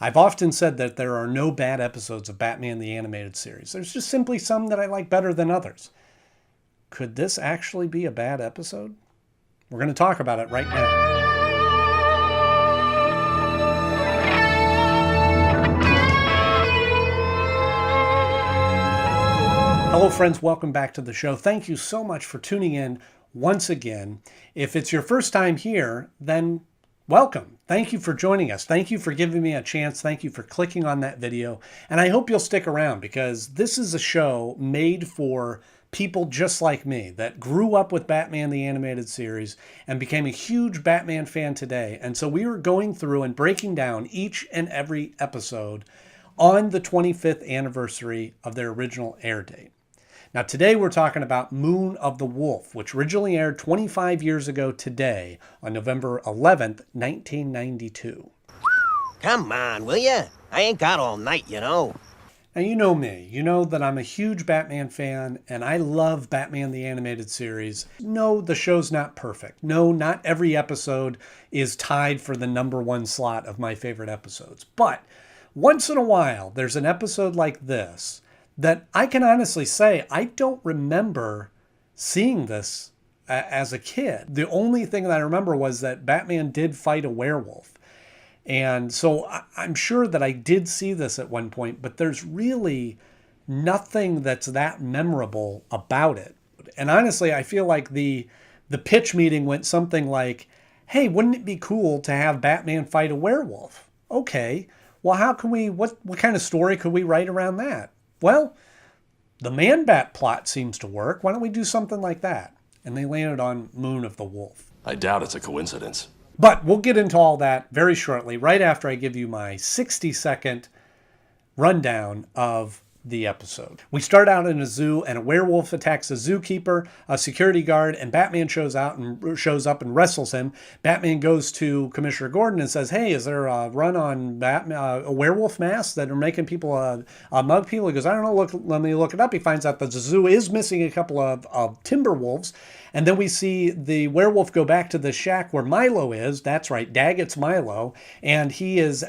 I've often said that there are no bad episodes of Batman the Animated Series. There's just simply some that I like better than others. Could this actually be a bad episode? We're going to talk about it right now. Hello friends, welcome back to the show. Thank you so much for tuning in once again. If it's your first time here, then welcome. Thank you for joining us. Thank you for giving me a chance. Thank you for clicking on that video. And I hope you'll stick around because this is a show made for people just like me that grew up with Batman the Animated Series and became a huge Batman fan today. And so we were going through and breaking down each and every episode on the 25th anniversary of their original air date. Now today we're talking about Moon of the Wolf, which originally aired 25 years ago today on November 11th, 1992. Come on, will ya? I ain't got all night, you know. Now you know me. You know that I'm a huge Batman fan and I love Batman the Animated Series. No, the show's not perfect. No, not every episode is tied for the #1 slot of my favorite episodes. But once in a while, there's an episode like this that I can honestly say I don't remember seeing this as a kid. The only thing that I remember was that Batman did fight a werewolf. And so I'm sure that I did see this at one point, but there's really nothing that's that memorable about it. And honestly, I feel like the pitch meeting went something like, hey, wouldn't it be cool to have Batman fight a werewolf? Okay, well, how can we, what kind of story could we write around that? Well, the Man-Bat plot seems to work. Why don't we do something like that? And they landed on Moon of the Wolf. I doubt it's a coincidence. But we'll get into all that very shortly, right after I give you my 60-second rundown of the episode. We start out in a zoo and a werewolf attacks a zookeeper, a security guard, and Batman shows up and wrestles him. Batman goes to Commissioner Gordon and says, hey, is there a run on a werewolf masks that are making people mug people? He goes, I don't know, let me look it up. He finds out that the zoo is missing a couple of timber wolves. And then we see the werewolf go back to the shack where Milo is. That's right, Daggett's Milo. And he is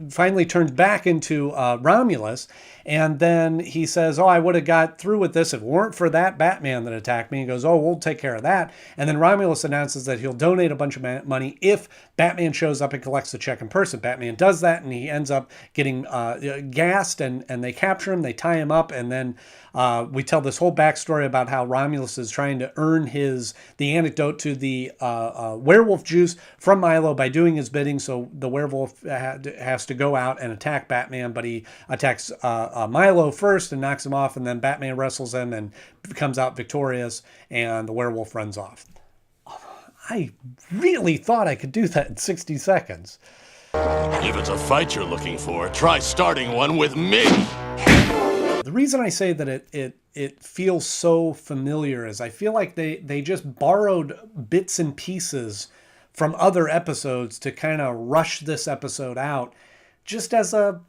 finally turns back into Romulus. And then he says, oh, I would have got through with this if it weren't for that Batman that attacked me. He goes, oh, we'll take care of that. And then Romulus announces that he'll donate a bunch of money if Batman shows up and collects the check in person. Batman does that, and he ends up getting gassed, and they capture him, they tie him up, and then we tell this whole backstory about how Romulus is trying to earn the antidote to the werewolf juice from Milo by doing his bidding. So the werewolf has to go out and attack Batman, but he attacks Milo first and knocks him off, and then Batman wrestles him and comes out victorious, and the werewolf runs off. I really thought I could do that in 60 seconds. If it's a fight you're looking for, try starting one with me. The reason I say that it feels so familiar is I feel like they just borrowed bits and pieces from other episodes to kind of rush this episode out just as a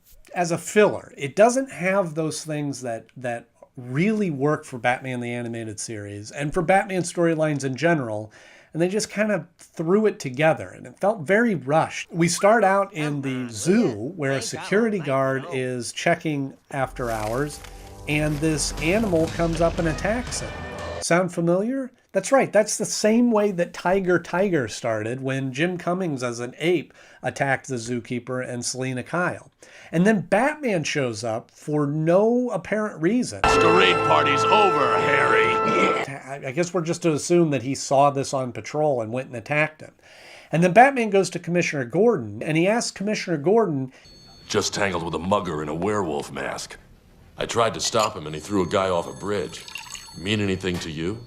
filler. It doesn't have those things that really work for Batman the Animated Series and for Batman storylines in general. And they just kind of threw it together, and it felt very rushed. We start out in the zoo where a security guard is checking after hours, and this animal comes up and attacks him. Sound familiar? That's right. That's the same way that Tiger started when Jim Cummings as an ape attacked the zookeeper and Selena Kyle. And then Batman shows up for no apparent reason. Masquerade party's over, Harry. I guess we're just to assume that he saw this on patrol and went and attacked him. And then Batman goes to Commissioner Gordon, and he asks Commissioner Gordon, just tangled with a mugger in a werewolf mask. I tried to stop him and he threw a guy off a bridge. Mean anything to you?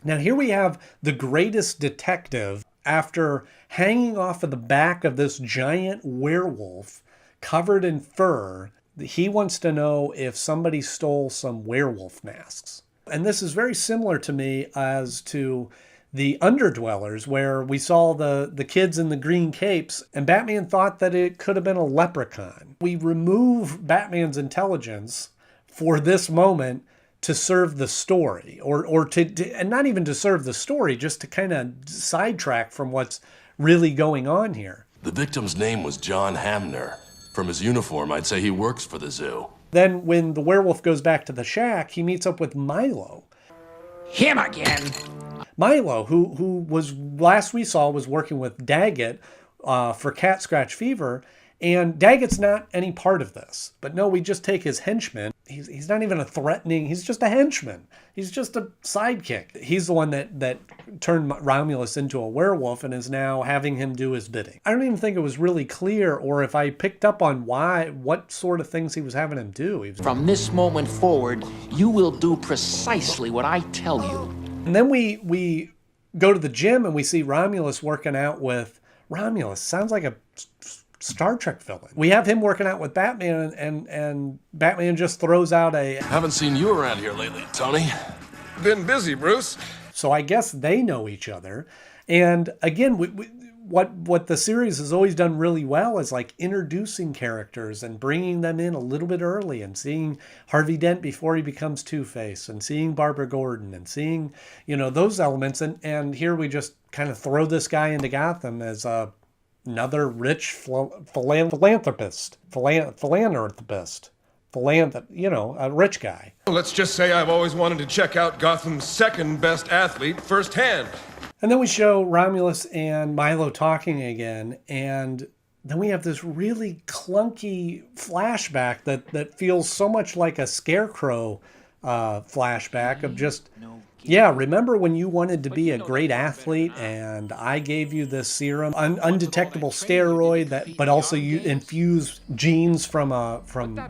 Now here we have the greatest detective after hanging off of the back of this giant werewolf covered in fur. He wants to know if somebody stole some werewolf masks. And this is very similar to me as to the Underdwellers, where we saw the kids in the green capes, and Batman thought that it could have been a leprechaun. We remove Batman's intelligence for this moment to serve the story, or to and not even to serve the story, just to kind of sidetrack from what's really going on here. The victim's name was John Hamner. From his uniform, I'd say he works for the zoo. Then when the werewolf goes back to the shack, he meets up with Milo. Him again! Milo, who was, last we saw, was working with Daggett for cat scratch fever, and Daggett's not any part of this. But no, we just take his henchman. He's not even a threatening, he's just a henchman. He's just a sidekick. He's the one that turned Romulus into a werewolf and is now having him do his bidding. I don't even think it was really clear, or if I picked up on what sort of things he was having him do. From this moment forward, you will do precisely what I tell you. And then we go to the gym and we see Romulus working out with... Romulus sounds like a Star Trek villain. We have him working out with Batman, and Batman just throws out a... Haven't seen you around here lately, Tony. Been busy, Bruce. So I guess they know each other. And again, what the series has always done really well is like introducing characters and bringing them in a little bit early, and seeing Harvey Dent before he becomes Two-Face, and seeing Barbara Gordon, and seeing, those elements. And here we just kind of throw this guy into Gotham as another rich philanthropist, a rich guy. Let's just say I've always wanted to check out Gotham's second best athlete firsthand. And then we show Romulus and Milo talking again, and then we have this really clunky flashback that feels so much like a Scarecrow flashback of just... Yeah, remember when you wanted to be a great athlete and I gave you this serum, undetectable steroid, but also you infuse genes from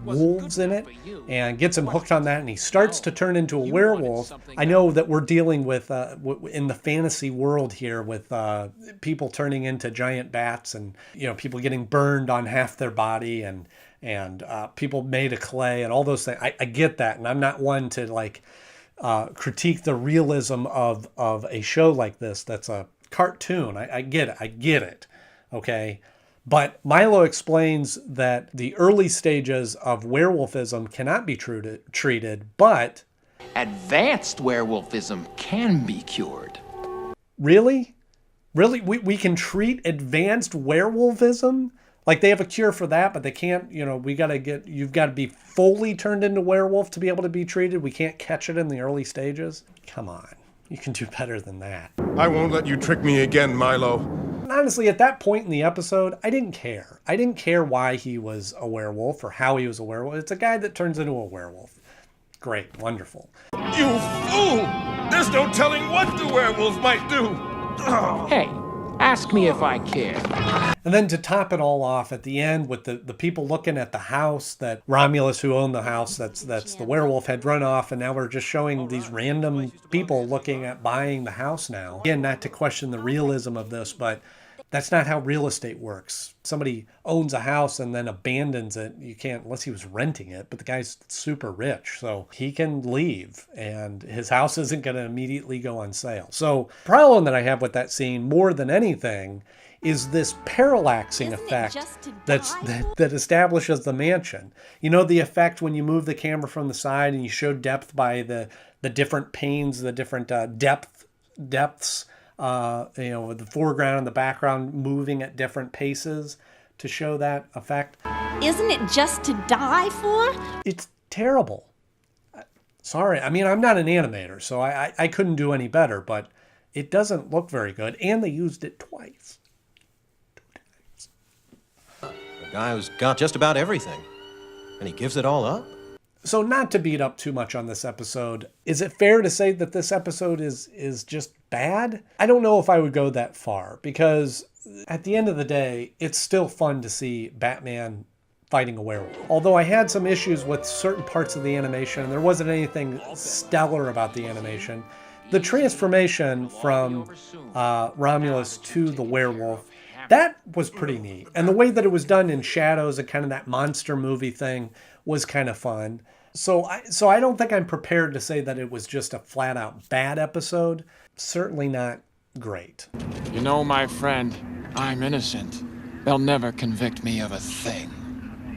wolves in it, and gets him hooked on that, and he starts to turn into a werewolf. I know that we're dealing with, in the fantasy world here, with people turning into giant bats, and people getting burned on half their body, and people made of clay and all those things. I get that, and I'm not one to critique the realism of a show like this that's a cartoon. I get it, okay? But Milo explains that the early stages of werewolfism cannot be treated, but... Advanced werewolfism can be cured. Really? Really? We can treat advanced werewolfism? Like, they have a cure for that, but they can't, you've got to be fully turned into werewolf to be able to be treated. We can't catch it in the early stages. Come on. You can do better than that. I won't let you trick me again, Milo. Honestly, at that point in the episode, I didn't care. I didn't care why he was a werewolf or how he was a werewolf. It's a guy that turns into a werewolf. Great. Wonderful. You fool! There's no telling what the werewolf might do. Hey, ask me if I care. And then to top it all off at the end with the people looking at the house that Romulus, who owned the house, that's the werewolf, had run off, and now we're just showing these random people looking at buying the house now. Again, not to question the realism of this, but that's not how real estate works. Somebody owns a house and then abandons it. You can't, unless he was renting it, but the guy's super rich, so he can leave, and his house isn't going to immediately go on sale. So the problem that I have with that scene, more than anything, is this parallaxing effect that establishes the mansion. The effect when you move the camera from the side and you show depth by the different panes, the different depths, with the foreground and the background moving at different paces to show that effect. Isn't it just to die for? It's terrible. Sorry, I mean, I'm not an animator, so I couldn't do any better, but it doesn't look very good, and they used it twice. A guy who's got just about everything, and he gives it all up? So not to beat up too much on this episode, is it fair to say that this episode is just bad? I don't know if I would go that far, because at the end of the day, it's still fun to see Batman fighting a werewolf. Although I had some issues with certain parts of the animation, and there wasn't anything stellar about the animation. The transformation from Romulus to the werewolf, that was pretty neat. And the way that it was done in shadows and kind of that monster movie thing was kind of fun. So I don't think I'm prepared to say that it was just a flat out bad episode. Certainly not great. My friend, I'm innocent. They'll never convict me of a thing.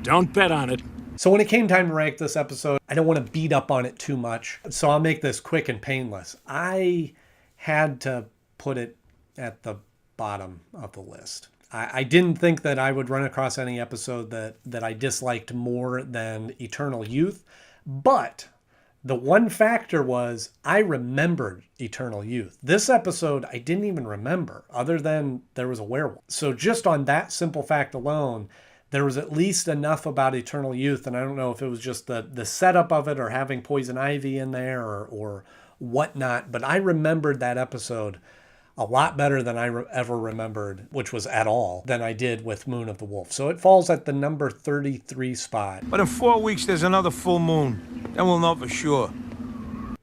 Don't bet on it. So when it came time to rank this episode, I don't want to beat up on it too much. So I'll make this quick and painless. I had to put it at the bottom of the list. I didn't think that I would run across any episode that I disliked more than Eternal Youth, but the one factor was I remembered Eternal Youth. This episode I didn't even remember, other than there was a werewolf. So just on that simple fact alone, there was at least enough about Eternal Youth, and I don't know if it was just the setup of it or having Poison Ivy in there or whatnot, but I remembered that episode a lot better than I ever remembered, which was at all, than I did with Moon of the Wolf. So it falls at the number 33 spot. But in 4 weeks, there's another full moon. Then we'll know for sure.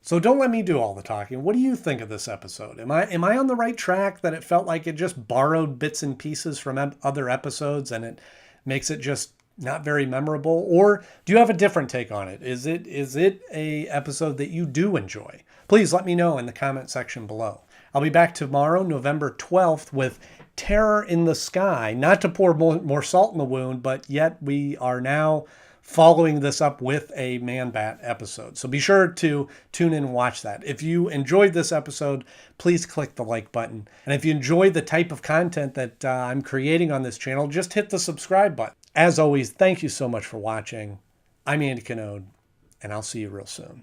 So don't let me do all the talking. What do you think of this episode? Am I on the right track that it felt like it just borrowed bits and pieces from other episodes and it makes it just not very memorable? Or do you have a different take on it? Is it a episode that you do enjoy? Please let me know in the comment section below. I'll be back tomorrow, November 12th, with Terror in the Sky. Not to pour more salt in the wound, but yet we are now following this up with a Man-Bat episode. So be sure to tune in and watch that. If you enjoyed this episode, please click the like button. And if you enjoy the type of content that I'm creating on this channel, just hit the subscribe button. As always, thank you so much for watching. I'm Andy Knode, and I'll see you real soon.